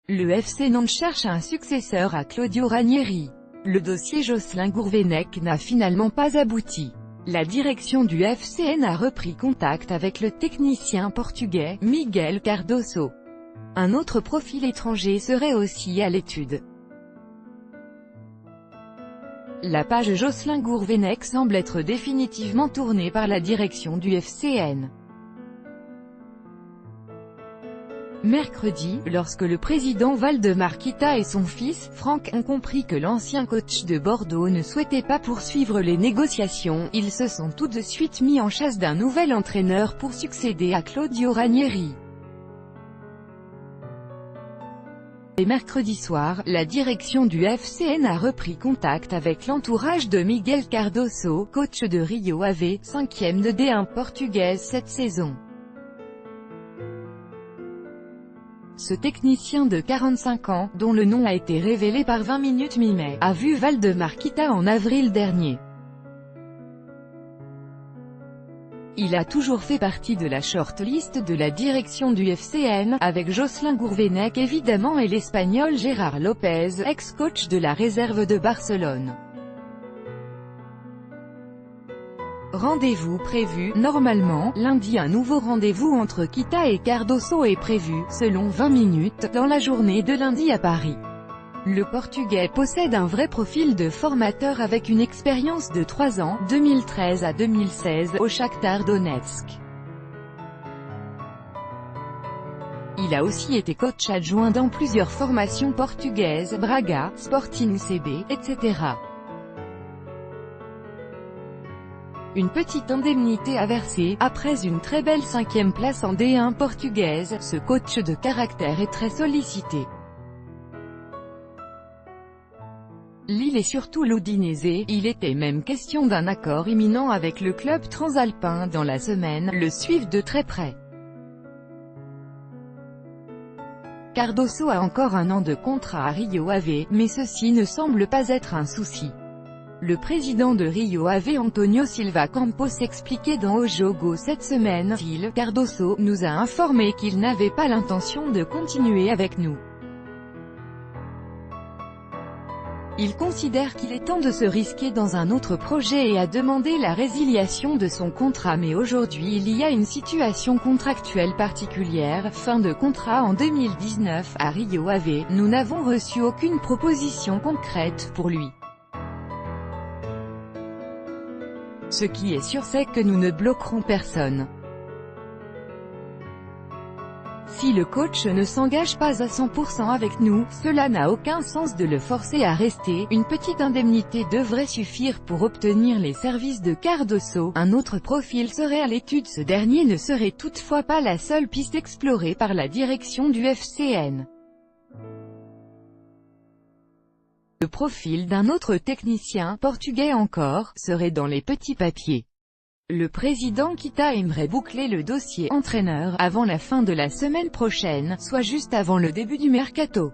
Le FC Nantes cherche un successeur à Claudio Ranieri. Le dossier Jocelyn Gourvenec n'a finalement pas abouti. La direction du FCN a repris contact avec le technicien portugais, Miguel Cardoso. Un autre profil étranger serait aussi à l'étude. La page Jocelyn Gourvenec semble être définitivement tournée par la direction du FCN. Mercredi, lorsque le président Valdemar Kita et son fils, Franck, ont compris que l'ancien coach de Bordeaux ne souhaitait pas poursuivre les négociations, ils se sont tout de suite mis en chasse d'un nouvel entraîneur pour succéder à Claudio Ranieri. Et mercredi soir, la direction du FCN a repris contact avec l'entourage de Miguel Cardoso, coach de Rio Ave, 5e de D1 portugaise cette saison. Ce technicien de 45 ans, dont le nom a été révélé par 20 minutes mi-mai, a vu Valdemar Kita en avril dernier. Il a toujours fait partie de la shortlist de la direction du FCN, avec Jocelyn Gourvenec évidemment et l'Espagnol Gérard Lopez, ex-coach de la réserve de Barcelone. Rendez-vous prévu. Normalement, lundi un nouveau rendez-vous entre Kita et Cardoso est prévu, selon 20 minutes, dans la journée de lundi à Paris. Le Portugais possède un vrai profil de formateur avec une expérience de 3 ans, 2013 à 2016, au Shakhtar Donetsk. Il a aussi été coach adjoint dans plusieurs formations portugaises, Braga, Sporting CB, etc. Une petite indemnité à verser, après une très belle 5e place en D1 portugaise, ce coach de caractère est très sollicité. Lille et surtout l'Udinese, il était même question d'un accord imminent avec le club transalpin dans la semaine, le suivent de très près. Cardoso a encore 1 an de contrat à Rio Ave, mais ceci ne semble pas être un souci. Le président de Rio Ave Antonio Silva Campos expliquait dans O Jogo cette semaine, Cardoso nous a informé qu'il n'avait pas l'intention de continuer avec nous. Il considère qu'il est temps de se risquer dans un autre projet et a demandé la résiliation de son contrat, mais aujourd'hui il y a une situation contractuelle particulière, fin de contrat en 2019 à Rio Ave, nous n'avons reçu aucune proposition concrète pour lui. Ce qui est sûr c'est que nous ne bloquerons personne. Si le coach ne s'engage pas à 100% avec nous, cela n'a aucun sens de le forcer à rester. Une petite indemnité devrait suffire pour obtenir les services de Cardoso. Un autre profil serait à l'étude. Ce dernier ne serait toutefois pas la seule piste explorée par la direction du FCN. Le profil d'un autre technicien, portugais encore, serait dans les petits papiers. Le président Kita aimerait boucler le dossier entraîneur avant la fin de la semaine prochaine, soit juste avant le début du mercato.